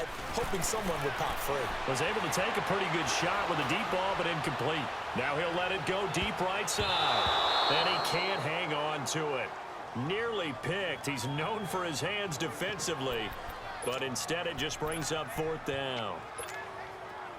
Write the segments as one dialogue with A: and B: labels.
A: side, hoping someone would pop free.
B: Was able to take a pretty good shot with a deep ball, but incomplete. Now he'll let it go deep right side. And he can't hang on to it. Nearly picked. He's known for his hands defensively, but instead it just brings up fourth down.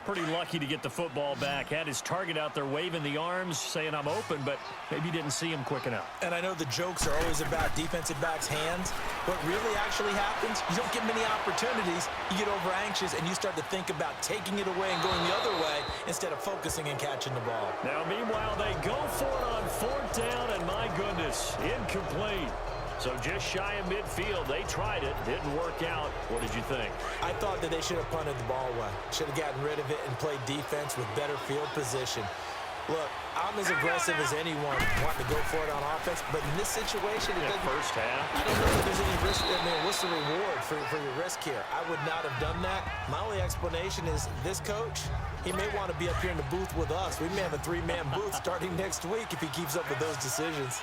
B: Pretty lucky to get the football back. Had his target out there waving the arms, saying I'm open, but maybe didn't see him quick enough.
A: And I know the jokes are always about defensive backs' hands. What really actually happens, you don't get many opportunities. You get over anxious, and you start to think about taking it away and going the other way instead of focusing and catching the ball.
B: Now, meanwhile, they go for it on fourth down, and my goodness, incomplete. So just shy of midfield. They tried it. Didn't work out. What did you think?
A: I thought that they should have punted the ball away. Should have gotten rid of it and played defense with better field position. Look, I'm as aggressive as anyone wanting to go for it on offense, but in this situation,
B: First half.
A: I don't know if there's any risk. I mean, what's the reward for your risk here? I would not have done that. My only explanation is this coach, he may want to be up here in the booth with us. We may have a three-man booth starting next week if he keeps up with those decisions.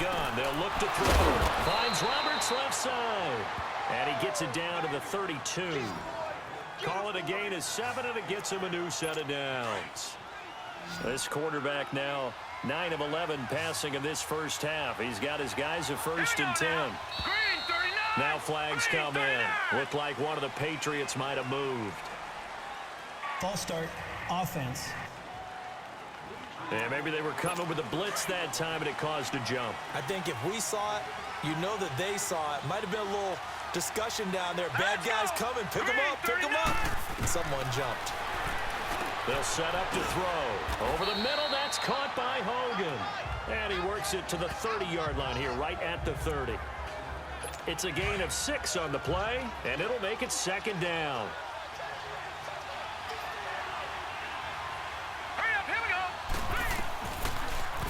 B: Gun. They'll look to throw. Finds Roberts left side. And he gets it down to the 32. Call it a gain of 7, and it gets him a new set of downs. This quarterback now 9 of 11 passing in this first half. He's got his guys at 1st and 10. Now flags come in. Looked like one of the Patriots might have moved.
C: False start, offense.
B: And maybe they were coming with a blitz that time, and it caused a jump.
A: I think if we saw it, you know that they saw it. Might have been a little discussion down there. Bad guys coming. Pick them up. Pick them up. And someone jumped.
B: They'll set up to throw. Over the middle, that's caught by Hogan. And he works it to the 30-yard line here, right at the 30. It's a gain of 6 on the play, and it'll make it 2nd down.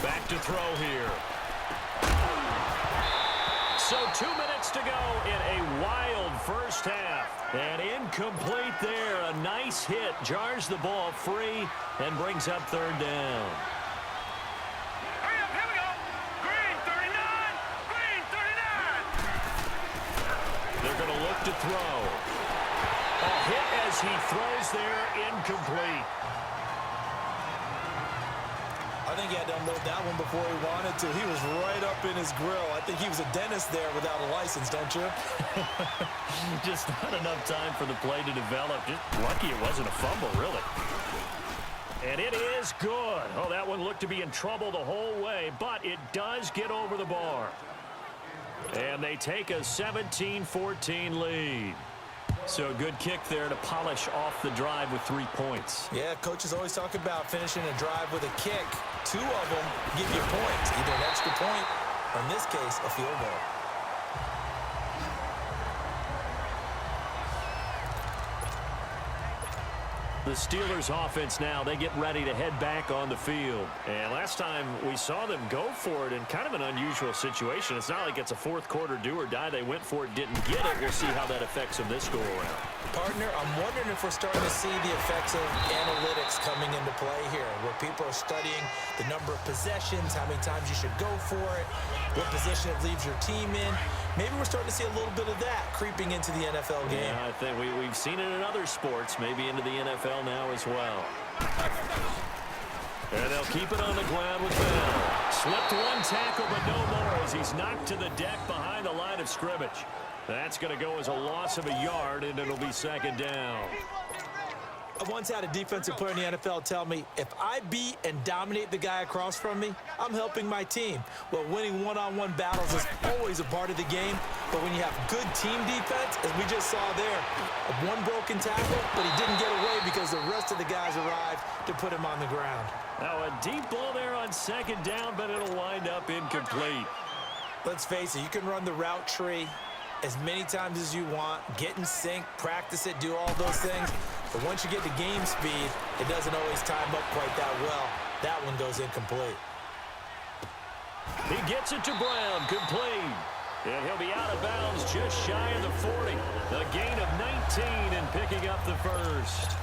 B: Back to throw here. So 2 minutes to go in a wild first half. And incomplete there. A nice hit. Jars the ball free and brings up 3rd down.
D: Hurry up, here we go. Green 39. Green 39.
B: They're going to look to throw. A hit as he throws there. Incomplete.
A: I think he had to unload that one before he wanted to. He was right up in his grill. I think he was a dentist there without a license, don't you?
B: Just not enough time for the play to develop. Just lucky it wasn't a fumble, really. And it is good. Oh, that one looked to be in trouble the whole way, but it does get over the bar. And they take a 17-14 lead. So a good kick there to polish off the drive with 3 points.
A: Yeah, coaches always talk about finishing a drive with a kick. 2 of them give you points, either an extra point or, in this case, a field goal.
B: The Steelers offense now, they get ready to head back on the field. And last time we saw them go for it in kind of an unusual situation. It's not like it's a fourth quarter do or die. They went for it, didn't get it. We'll see how that affects them this go around.
A: Partner, I'm wondering if we're starting to see the effects of analytics coming into play here, where people are studying the number of possessions, how many times you should go for it, what position it leaves your team in. Maybe we're starting to see a little bit of that creeping into the NFL game.
B: Yeah, I think we've seen it in other sports, maybe into the NFL now as well. And they'll keep it on the ground with Bell. Slipped one tackle, but no more as he's knocked to the deck behind the line of scrimmage. That's going to go as a loss of a yard, and it'll be 2nd down.
A: I once had a defensive player in the NFL tell me, if I beat and dominate the guy across from me, I'm helping my team. Well, winning one-on-one battles is always a part of the game, but when you have good team defense, as we just saw there, one broken tackle, but he didn't get away because the rest of the guys arrived to put him on the ground.
B: Now a deep ball there on 2nd down, but it'll wind up incomplete.
A: Let's face it, you can run the route tree as many times as you want, get in sync, practice it, do all those things. But once you get to game speed, it doesn't always time up quite that well. That one goes incomplete.
B: He gets it to Brown, complete. And he'll be out of bounds just shy of the 40. A gain of 19 and picking up the first.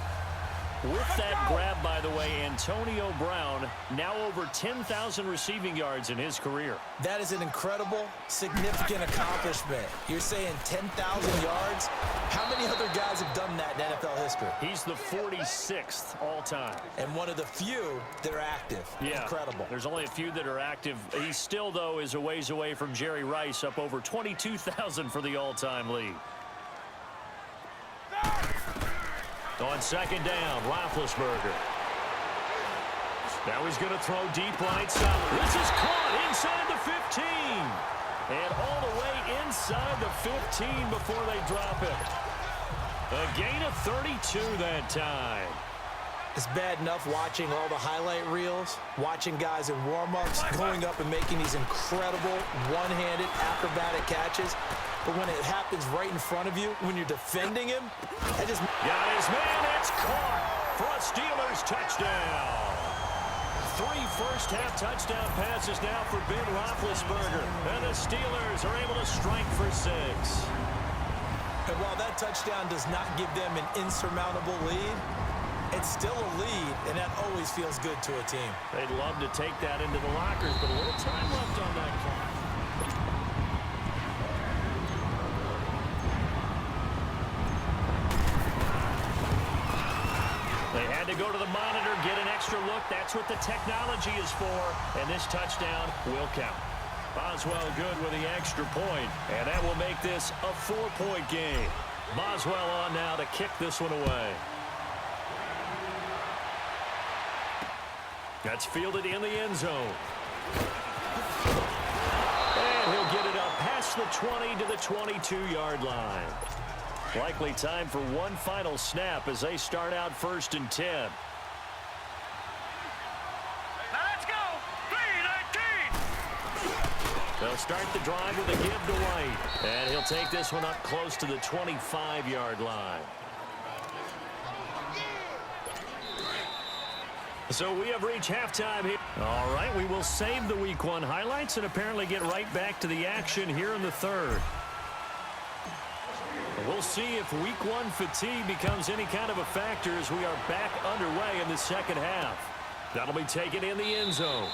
B: With that grab, by the way, Antonio Brown now over 10,000 receiving yards in his career.
A: That is an incredible, significant accomplishment. You're saying 10,000 yards? How many other guys have done that in NFL history?
B: He's the 46th all-time.
A: And one of the few that are active.
B: Yeah,
A: incredible.
B: There's only a few that are active. He still, though, is a ways away from Jerry Rice, up over 22,000 for the all-time lead. On second down, Roethlisberger. Now he's going to throw deep right side. This is caught inside the 15. And all the way inside the 15 before they drop it. A gain of 32 that time.
A: It's bad enough watching all the highlight reels, watching guys in warm-ups, going up and making these incredible one-handed acrobatic catches. But when it happens right in front of you, when you're defending him, that just...
B: Got his man, it's caught for a Steelers touchdown. 3 first-half touchdown passes now for Ben Roethlisberger. And the Steelers are able to strike for 6.
A: And while that touchdown does not give them an insurmountable lead, it's still a lead, and that always feels good to a team.
B: They'd love to take that into the lockers, but a little time left on that clock. They had to go to the monitor, get an extra look. That's what the technology is for, and this touchdown will count. Boswell good with the extra point, and that will make this a 4-point game. Boswell on now to kick this one away. That's fielded in the end zone. And he'll get it up past the 20 to the 22-yard line. Likely time for one final snap as they start out 1st and 10.
D: Now let's go. 3-19.
B: They'll start the drive with a give to White. And he'll take this one up close to the 25-yard line. So we have reached halftime here. All right, we will save the Week 1 highlights and apparently get right back to the action here in the 3rd. We'll see if Week 1 fatigue becomes any kind of a factor as we are back underway in the 2nd half. That'll be taken in the end zone.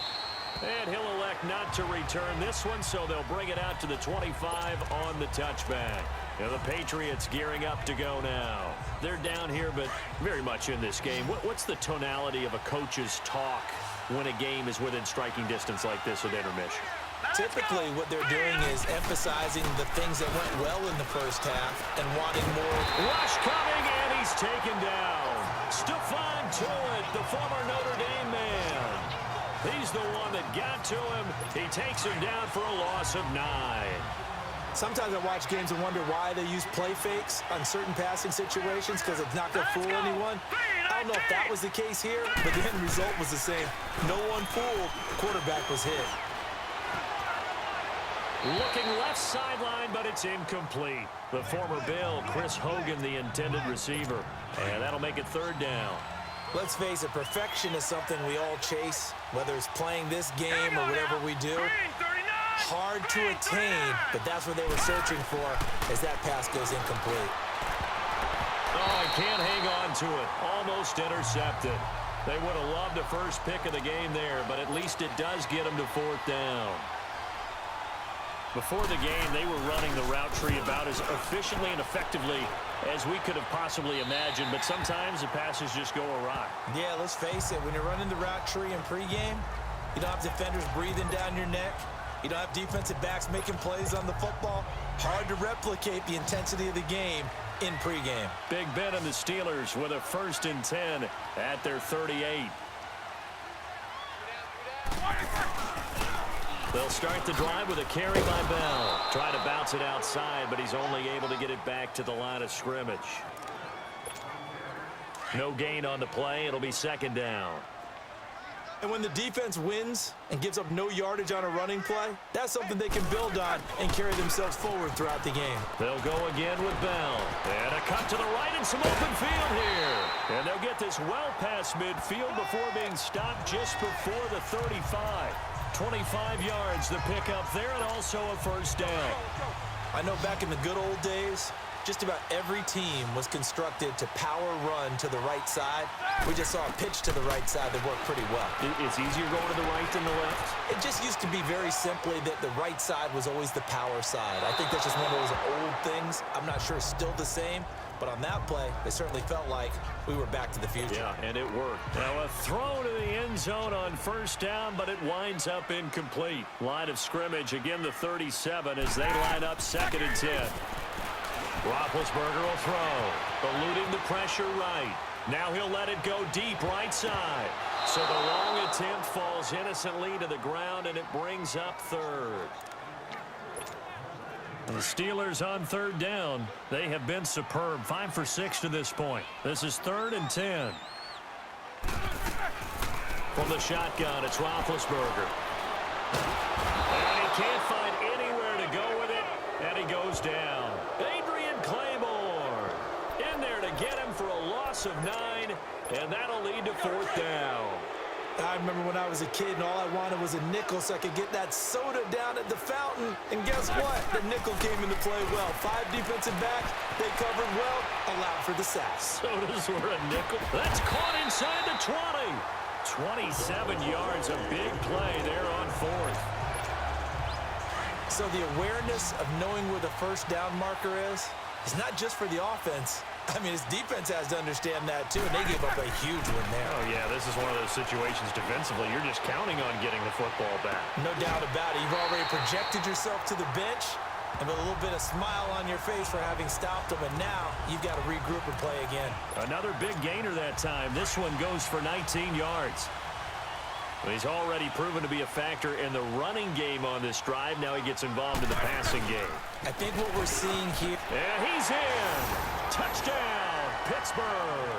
B: And he'll elect not to return this one, so they'll bring it out to the 25 on the touchback. Now the Patriots gearing up to go now. They're down here, but very much in this game. What's the tonality of a coach's talk when a game is within striking distance like this at intermission?
A: Typically, what they're doing is emphasizing the things that went well in the first half and wanting more.
B: Rush coming, and he's taken down. Stephon Tuitt, the former Notre Dame man. He's the one that got to him. He takes him down for a loss of 9.
A: Sometimes I watch games and wonder why they use play fakes on certain passing situations because it's not going to fool anyone. I don't know if that was the case here, but the end result was the same. No one fooled. The quarterback was hit.
B: Looking left sideline, but it's incomplete. The former Bill, Chris Hogan, the intended receiver. And that'll make it 3rd down.
A: Let's face it, perfection is something we all chase, whether it's playing this game or whatever we do. Hard to attain, but that's what they were searching for as that pass goes incomplete.
B: Oh, he can't hang on to it. Almost intercepted. They would have loved the first pick of the game there, but at least it does get them to 4th down. Before the game, they were running the route tree about as efficiently and effectively as we could have possibly imagined, but sometimes the passes just go awry.
A: Yeah, let's face it, when you're running the route tree in pregame, you don't have defenders breathing down your neck. You don't have defensive backs making plays on the football. Hard to replicate the intensity of the game in pregame.
B: Big Ben and the Steelers with a 1st and 10 at their 38. They'll start the drive with a carry by Bell. Try to bounce it outside, but he's only able to get it back to the line of scrimmage. No gain on the play. It'll be 2nd down.
A: And when the defense wins and gives up no yardage on a running play, that's something they can build on and carry themselves forward throughout the game.
B: They'll go again with Bell. And a cut to the right and some open field here. And they'll get this well past midfield before being stopped just before the 35. 25 yards the pickup there, and also a 1st down.
A: I know back in the good old days, Just about every team was constructed to power run to the right side. We just saw a pitch to the right side that worked pretty well.
B: It's easier going to the right than the left?
A: It just used to be very simply that the right side was always the power side. I think that's just one of those old things. I'm not sure it's still the same, but on that play, it certainly felt like we were back to the future.
B: Yeah, and it worked. Now a throw to the end zone on first down, but it winds up incomplete. Line of scrimmage, again the 37 as they line up 2nd and 10. Roethlisberger will throw, eluding the pressure right. Now he'll let it go deep right side. So the long attempt falls innocently to the ground, and it brings up 3rd. The Steelers on 3rd down. They have been superb. 5 for 6 to this point. This is 3rd and 10. From the shotgun, it's Roethlisberger. And he can't find anywhere to go with it, and he goes down. Get him for a loss of 9, and that'll lead to 4th down.
A: I remember when I was a kid and all I wanted was a nickel so I could get that soda down at the fountain. And guess what? The nickel came into play well. 5 defensive backs, they covered well, allowed for the sack.
B: Sodas were a nickel. That's caught inside the 20. 27 yards, a big play there on 4th.
A: So the awareness of knowing where the first down marker is not just for the offense. I mean, his defense has to understand that, too, and they gave up a huge one there.
B: Oh, yeah, this is one of those situations defensively. You're just counting on getting the football back.
A: No doubt about it. You've already projected yourself to the bench and with a little bit of smile on your face for having stopped them, and now you've got to regroup and play again.
B: Another big gainer that time. This one goes for 19 yards. He's already proven to be a factor in the running game on this drive. Now he gets involved in the passing game.
A: I think what we're seeing here...
B: And he's in. Touchdown, Pittsburgh.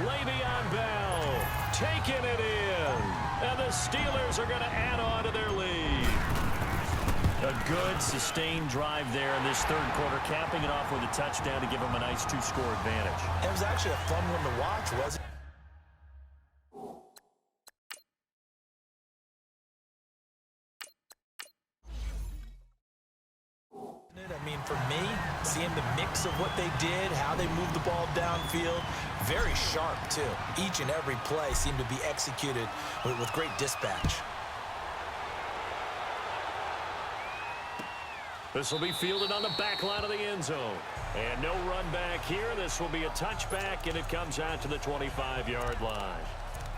B: Le'Veon Bell taking it in. And the Steelers are going to add on to their lead. A good, sustained drive there in this 3rd quarter, capping it off with a touchdown to give them a nice 2-score advantage.
A: It was actually a fun one to watch, wasn't it? I mean, for me, seeing the mix of what they did, how they moved the ball downfield, very sharp, too. Each and every play seemed to be executed with great dispatch.
B: This will be fielded on the back line of the end zone. And no run back here. This will be a touchback, and it comes out to the 25-yard line.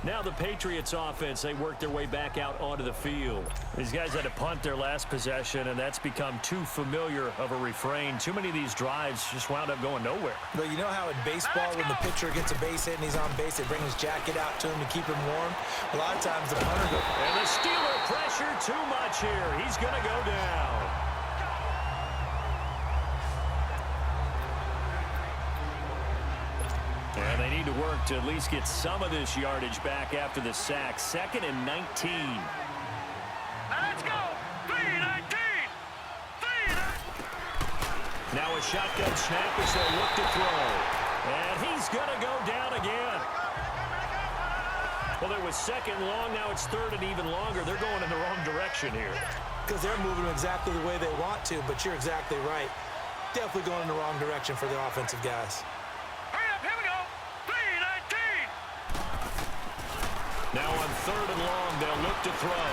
B: Now the Patriots offense, they work their way back out onto the field. These guys had to punt their last possession, and that's become too familiar of a refrain. Too many of these drives just wound up going nowhere.
A: But you know how in baseball, when the pitcher gets a base hit and he's on base, they bring his jacket out to him to keep him warm? A lot of times the punter goes...
B: And the Steeler pressure too much here. He's going to go down. And they need to work to at least get some of this yardage back after the sack. 2nd and 19.
D: Let's go. 3-19.
B: Now a shotgun snap as they look to throw. And he's going to go down again. Well, it was 2nd long. Now it's 3rd and even longer. They're going in the wrong direction here.
A: Because they're moving exactly the way they want to, but you're exactly right. Definitely going in the wrong direction for the offensive guys.
D: Here we go. 3-19.
B: Now on 3rd and long, they'll look to throw.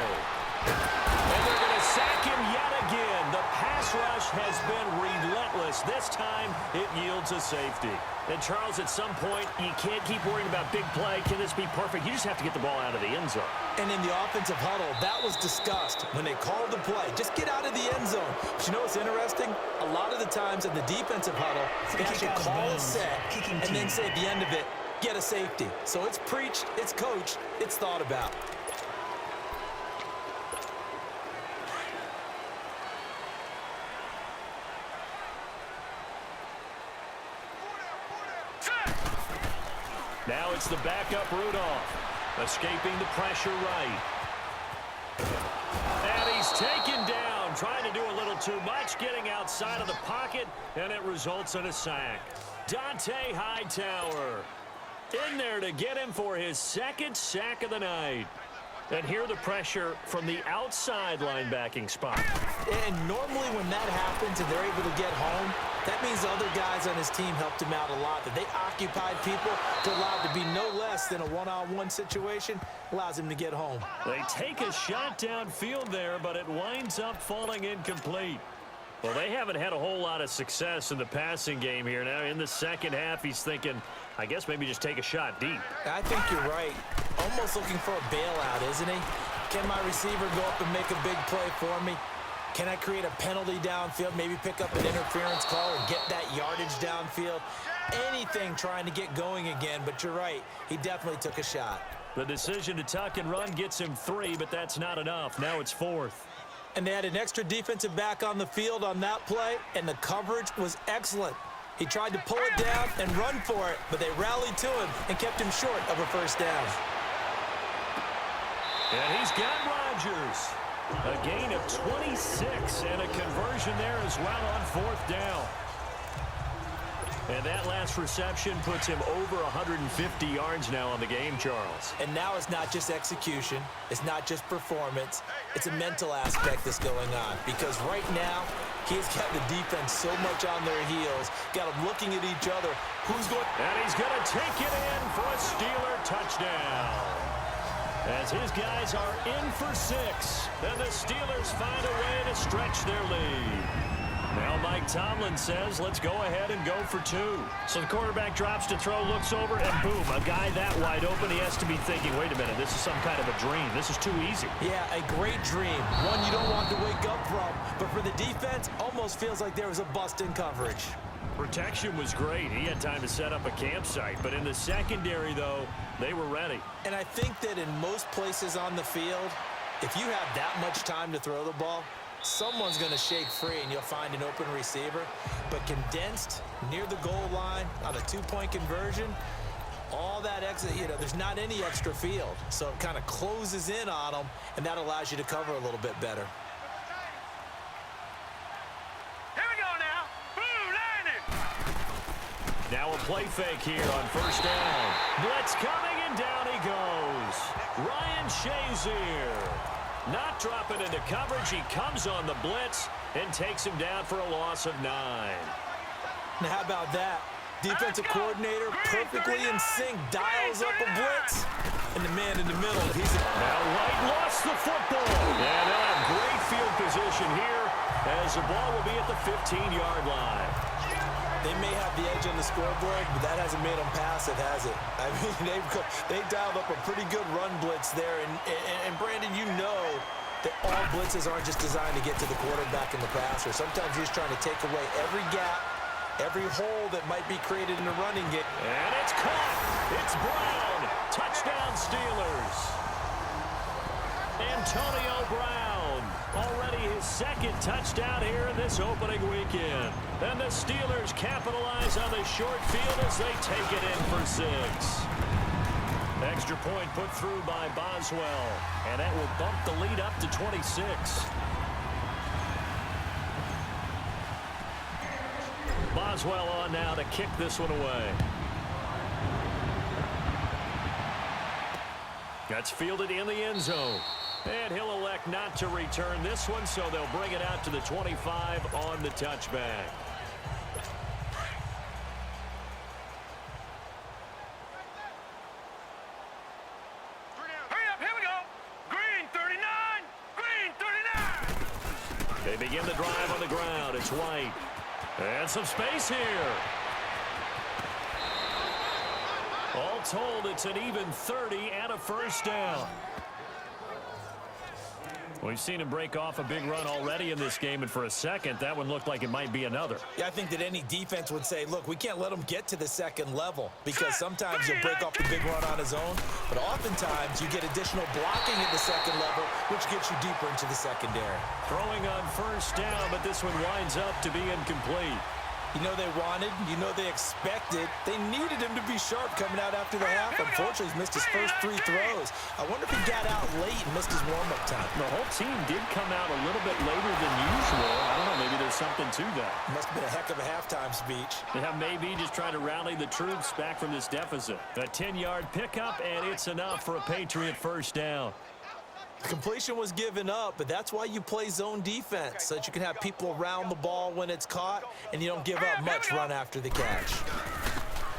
B: And they're going to sack him yet again. The pass rush has been relentless. This time, it yields a safety. And, Charles, at some point, you can't keep worrying about big play. Can this be perfect? You just have to get the ball out of the end zone.
A: And in the offensive huddle, that was discussed when they called the play. Just get out of the end zone. But you know what's interesting? A lot of the times in the defensive huddle, they actually call a set and then say at the end of it, get a safety. So it's preached, it's coached, it's thought about.
B: Now it's the backup Rudolph, escaping the pressure right. And he's taken down, trying to do a little too much, getting outside of the pocket, and it results in a sack. Dante Hightower in there to get him for his 2nd sack of the night. And here the pressure from the outside linebacking spot.
A: And normally when that happens and they're able to get home, That means the other guys on his team helped him out a lot. That they occupied people to allow it to be no less than a one-on-one situation allows him to get home.
B: They take a shot downfield there, but it winds up falling incomplete. Well, they haven't had a whole lot of success in the passing game here. Now, in the second half, he's thinking, I guess maybe just take a shot deep.
A: I think you're right. Almost looking for a bailout, isn't he? Can my receiver go up and make a big play for me? Can I create a penalty downfield, maybe pick up an interference call or get that yardage downfield? Anything trying to get going again, but you're right. He definitely took a shot.
B: The decision to tuck and run gets him 3, but that's not enough. Now it's 4th.
A: And they had an extra defensive back on the field on that play, and the coverage was excellent. He tried to pull it down and run for it, but they rallied to him and kept him short of a first down.
B: And he's got Rodgers. A gain of 26 and a conversion there as well on 4th down. And that last reception puts him over 150 yards now on the game, Charles.
A: And now it's not just execution. It's not just performance. It's a mental aspect that's going on. Because right now, he's got the defense so much on their heels. Got them looking at each other. Who's going?
B: And he's going to take it in for a Steeler touchdown. As his guys are in for 6. Then the Steelers find a way to stretch their lead. Now Mike Tomlin says, let's go ahead and go for 2. So the quarterback drops to throw, looks over, and boom, a guy that wide open. He has to be thinking, wait a minute, this is some kind of a dream. This is too easy.
A: Yeah, a great dream. One you don't want to wake up from. But for the defense, almost feels like there was a bust in coverage.
B: Protection was great. He had time to set up a campsite. But in the secondary, though, they were ready.
A: And I think that in most places on the field, if you have that much time to throw the ball, someone's going to shake free and you'll find an open receiver. But condensed near the goal line on a 2-point conversion, all that extra, there's not any extra field. So it kind of closes in on them, and that allows you to cover a little bit better.
D: Here we go now. Boom, landed.
B: Now a play fake here on 1st down. Blitz coming, and down he goes. Ryan Shazier. Not dropping into coverage. He comes on the blitz and takes him down for a loss of 9.
A: Now how about that? Defensive coordinator perfectly in sync, dials up a blitz, and the man in the middle,
B: Now White lost the football. And they'll have great field position here as the ball will be at the 15-yard line.
A: They may have the edge on the scoreboard, but that hasn't made them passive, has it? I mean, they dialed up a pretty good run blitz there. And Brandon, you know that all blitzes aren't just designed to get to the quarterback and the passer. Sometimes you're just trying to take away every gap, every hole that might be created in the running game.
B: And it's caught. It's Brown. Touchdown, Steelers. Antonio Brown, already his 2nd touchdown here in this opening weekend. And the Steelers capitalize on the short field as they take it in for 6. Extra point put through by Boswell, and that will bump the lead up to 26. Boswell on now to kick this one away. That's fielded in the end zone. And he'll elect not to return this one, so they'll bring it out to the 25 on the touchback.
D: Hurry up, here we go. Green 39. Green 39.
B: They begin the drive on the ground. It's White. And some space here. All told, it's an even 30 and a first down. We've seen him break off a big run already in this game, and for a second, that one looked like it might be another.
A: Yeah, I think that any defense would say, look, we can't let him get to the 2nd level because sometimes he'll break off the big run on his own, but oftentimes you get additional blocking at the 2nd level, which gets you deeper into the secondary.
B: Throwing on first down, but this one winds up to be incomplete.
A: You know they wanted, you know they expected. They needed him to be sharp coming out after the half. Unfortunately, he's missed his first 3 throws. I wonder if he got out late and missed his warm-up time.
B: The whole team did come out a little bit later than usual. I don't know, maybe there's something to that.
A: Must have been a heck of a halftime speech.
B: Yeah, maybe just trying to rally the troops back from this deficit. A 10-yard pickup, and it's enough for a Patriot first down.
A: The completion was given up, but that's why you play zone defense, so that you can have people around the ball when it's caught, and you don't give up much run after the catch.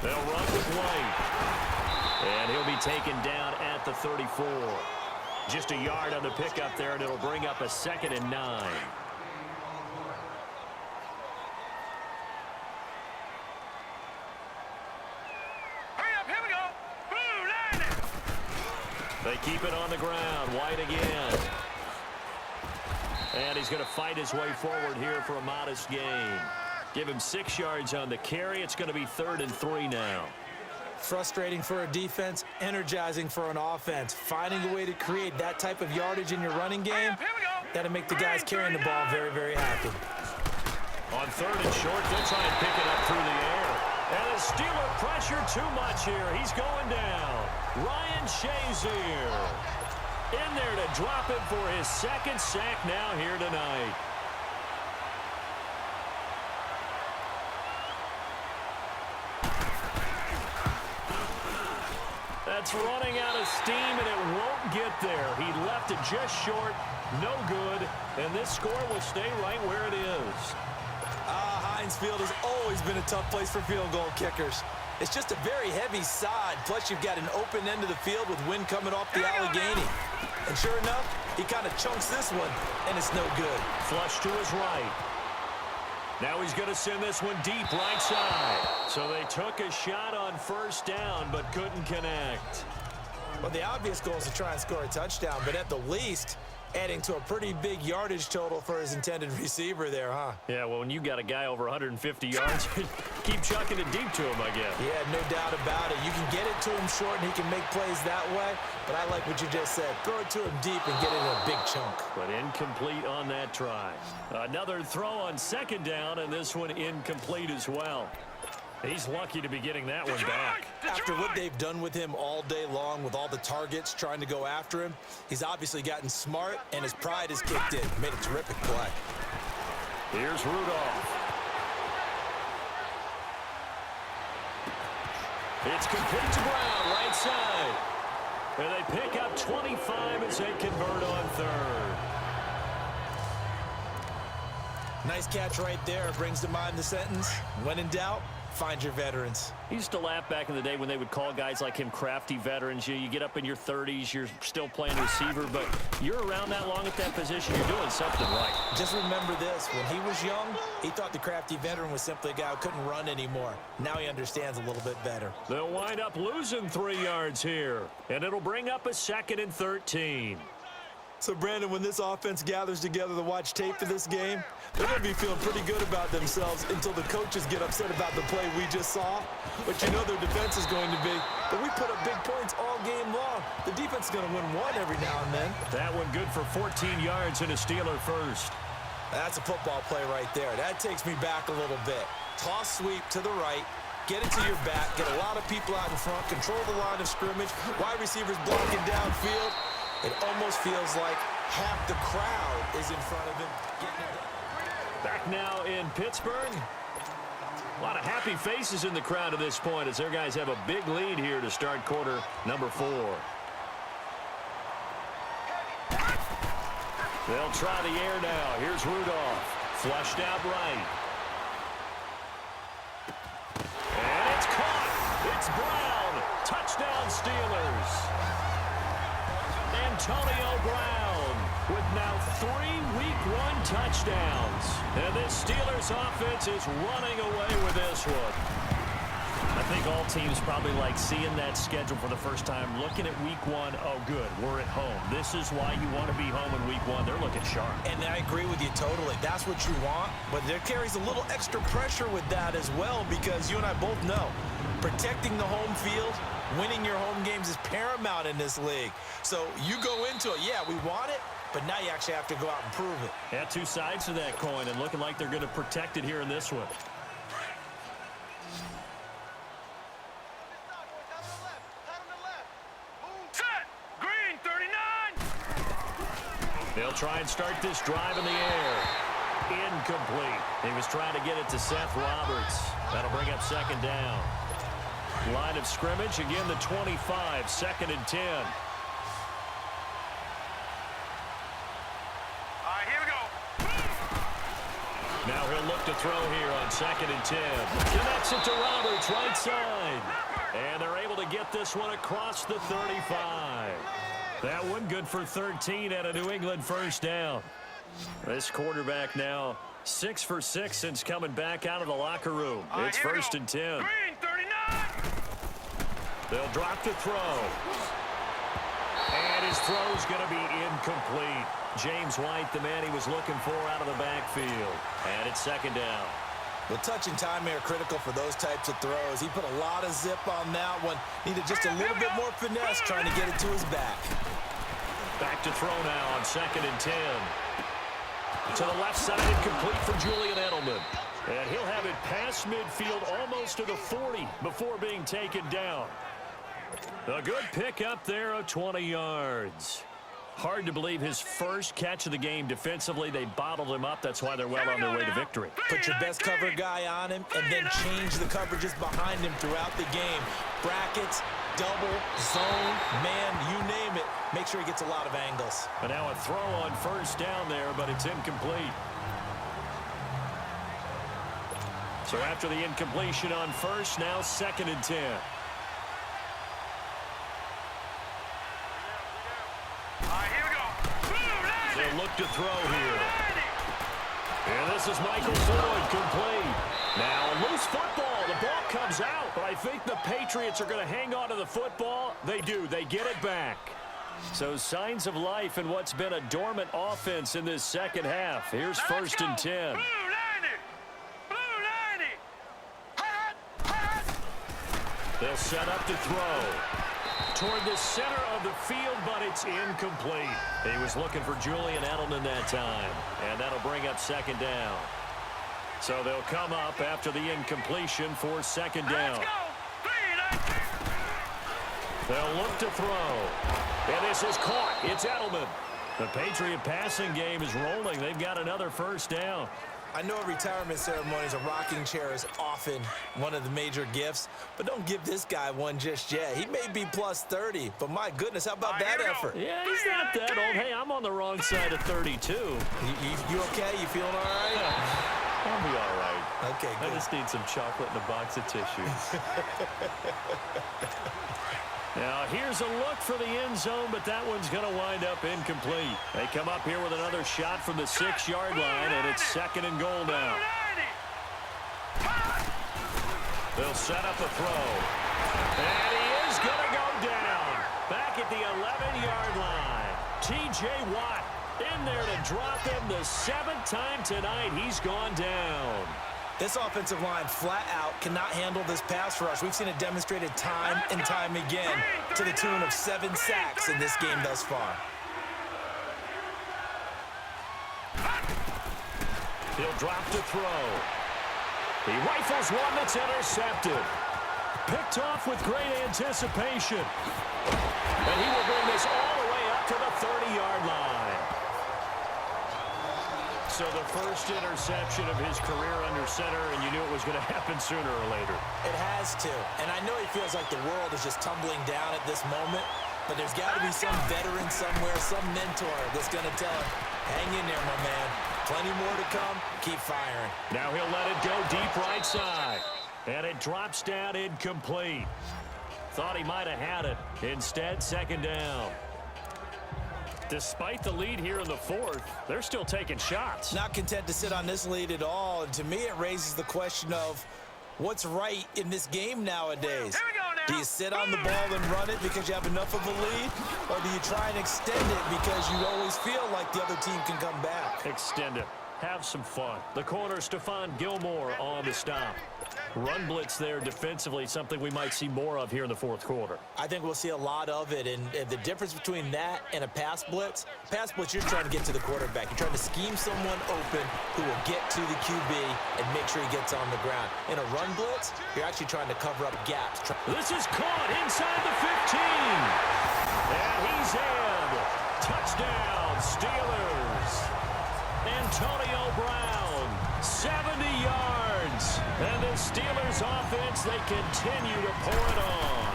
B: They'll run with White. And he'll be taken down at the 34. Just a yard on the pickup there, and it'll bring up a 2nd and 9. They keep it on the ground. White again. And he's going to fight his way forward here for a modest gain. Give him 6 yards on the carry. It's going to be 3rd and 3 now.
A: Frustrating for a defense, energizing for an offense. Finding a way to create that type of yardage in your running game, that'll make the guys carrying the ball very, very happy.
B: On 3rd and short, they'll try and pick it up through the air. And the Steeler pressure too much here. He's going down. Ryan Shazier in there to drop him for his 2nd sack now here tonight. That's running out of steam, and it won't get there. He left it just short, no good, and this score will stay right where it is.
A: Heinz Field has always been a tough place for field goal kickers. It's just a very heavy side, plus you've got an open end of the field with wind coming off the Allegheny. And sure enough, he kind of chunks this one, and it's no good.
B: Flush to his right. Now he's going to send this one deep right side. So they took a shot on 1st down, but couldn't connect.
A: Well, the obvious goal is to try and score a touchdown, but at the least, adding to a pretty big yardage total for his intended receiver there, huh?
B: Yeah, well, when you got a guy over 150 yards, keep chucking it deep to him, I guess.
A: Yeah, no doubt about it. You can get it to him short, and he can make plays that way, but I like what you just said. Throw it to him deep and get it in a big chunk.
B: But incomplete on that try. Another throw on 2nd down, and this one incomplete as well. He's lucky to be getting that one back.
A: After what they've done with him all day long, with all the targets trying to go after him, he's obviously gotten smart, and his pride has kicked in. Made a terrific play.
B: Here's Rudolph. It's complete to Brown, right side. And they pick up 25 as they convert on 3rd.
A: Nice catch right there. Brings to mind the sentence, when in doubt, find your veterans.
B: I used to laugh back in the day when they would call guys like him crafty veterans. You get up in your 30s, you're still playing receiver, but you're around that long at that position, you're doing something right.
A: Just remember this, when he was young, he thought the crafty veteran was simply a guy who couldn't run anymore. Now he understands a little bit better.
B: They'll wind up losing 3 yards here, and it'll bring up a 2nd and 13.
A: So, Brandon, when this offense gathers together to watch tape for this game, they're going to be feeling pretty good about themselves until the coaches get upset about the play we just saw. But you know their defense is going to be. But we put up big points all game long. The defense is going to win one every now and then.
B: That one good for 14 yards and a Steeler first.
A: That's a football play right there. That takes me back a little bit. Toss sweep to the right. Get it to your back. Get a lot of people out in front. Control the line of scrimmage. Wide receivers blocking downfield. It almost feels like half the crowd is in front of him.
B: Back now in Pittsburgh. A lot of happy faces in the crowd at this point as their guys have a big lead here to start quarter number 4. They'll try the air now. Here's Rudolph. Flushed out right. And it's caught. It's Brown. Touchdown Steelers. Antonio Brown with now 3 Week 1 touchdowns. And this Steelers offense is running away with this one. I think all teams probably like seeing that schedule for the first time, looking at Week 1. Oh, good, we're at home. This is why you want to be home in Week 1. They're looking sharp.
A: And I agree with you totally. That's what you want. But there carries a little extra pressure with that as well, because you and I both know protecting the home field, winning your home games is paramount in this league. So you go into it, yeah, we want it, but now you actually have to go out and prove it.
B: Yeah, 2 sides to that coin, and looking like they're going to protect it here in this one.
D: Set. Green 39.
B: They'll try and start this drive in the air. Incomplete. He was trying to get it to Seth Roberts. That'll bring up 2nd down. Line of scrimmage, again the 25, 2nd and 10.
D: right, here we go.
B: Now he'll look to throw here on 2nd and 10. Connects it to Roberts, right side. And they're able to get this one across the 35. That one good for 13 at a New England first down. This quarterback now 6 for 6 since coming back out of the locker room. It's 1st and 10.
D: Green, 39.
B: They'll drop to throw. And his throw's going to be incomplete. James White, the man he was looking for out of the backfield. And it's 2nd down.
A: The touch and time are critical for those types of throws. He put a lot of zip on that one. Needed just a little bit more finesse trying to get it to his back.
B: Back to throw now on 2nd and 10. To the left side, incomplete for Julian Edelman. And he'll have it past midfield almost to the 40 before being taken down. A good pickup there of 20 yards. Hard to believe his first catch of the game defensively. They bottled him up. That's why they're well on their way to victory.
A: Put your best cover guy on him and then change the coverages behind him throughout the game. Brackets, double, zone, man, you name it. Make sure he gets a lot of angles.
B: And now a throw on 1st down there, but it's incomplete. So after the incompletion on 1st, now 2nd and 10. They'll look to throw here. And this is Michael Floyd, complete. Now, loose football. The ball comes out, but I think the Patriots are going to hang on to the football. They do. They get it back. So signs of life in what's been a dormant offense in this second half. Here's 1st and 10. They'll set up to throw. Toward the center of the field, but it's incomplete. He was looking for Julian Edelman that time, and that'll bring up 2nd down. So they'll come up after the incompletion for 2nd down. They'll look to throw. And this is caught. It's Edelman. The Patriot passing game is rolling. They've got another 1st down.
A: I know at retirement ceremonies, a rocking chair is often one of the major gifts, but don't give this guy one just yet. He may be plus 30, but my goodness, how about that effort?
B: Yeah, he's not that old. Hey, I'm on the wrong side of 32.
A: You okay? You feeling all right?
B: I'll be all right.
A: Okay, good.
B: I just need some chocolate and a box of tissues. Now, here's a look for the end zone, but that one's going to wind up incomplete. They come up here with another shot from the 6-yard line, and it's 2nd and goal now. They'll set up a throw. And he is going to go down. Back at the 11-yard line. T.J. Watt in there to drop him the 7th time tonight. He's gone down.
A: This offensive line flat out cannot handle this pass rush. We've seen it demonstrated time and time again to the tune of 7 sacks in this game thus far.
B: He'll drop to throw. He rifles one that's intercepted. Picked off with great anticipation. And he will bring this all the way up to the 30-yard line. So the first interception of his career under center, and you knew it was going to happen sooner or later.
A: It has to. And I know he feels like the world is just tumbling down at this moment, but there's got to be some veteran somewhere, some mentor that's going to tell him, hang in there, my man. Plenty more to come. Keep firing.
B: Now he'll let it go deep right side. And it drops down incomplete. Thought he might have had it. Instead, 2nd down. Despite the lead here in the 4th, they're still taking shots.
A: Not content to sit on this lead at all. And to me, it raises the question of what's right in this game nowadays. Do you sit on the ball and run it because you have enough of a lead? Or do you try and extend it because you always feel like the other team can come back?
B: Extend it. Have some fun. The corner, Stephon Gilmore on the stop. Run blitz there defensively, something we might see more of here in the 4th quarter.
A: I think we'll see a lot of it, and the difference between that and a pass blitz, you're trying to get to the quarterback. You're trying to scheme someone open who will get to the QB and make sure he gets on the ground. In a run blitz, you're actually trying to cover up gaps.
B: This is caught inside the 15. And he's in. Touchdown, Steelers. Antonio Brown, 70 yards. And the Steelers offense, they continue to pour it on.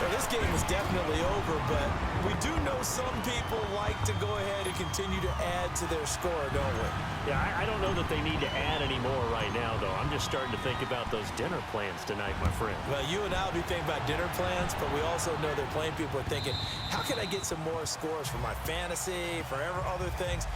A: Well, this game is definitely over, but we do know some people like to go ahead and continue to add to their score, don't we?
B: Yeah, I don't know that they need to add any more right now, though. I'm just starting to think about those dinner plans tonight, my friend.
A: Well, you and I will be thinking about dinner plans, but we also know that playing people are thinking, how can I get some more scores for my fantasy, for other things?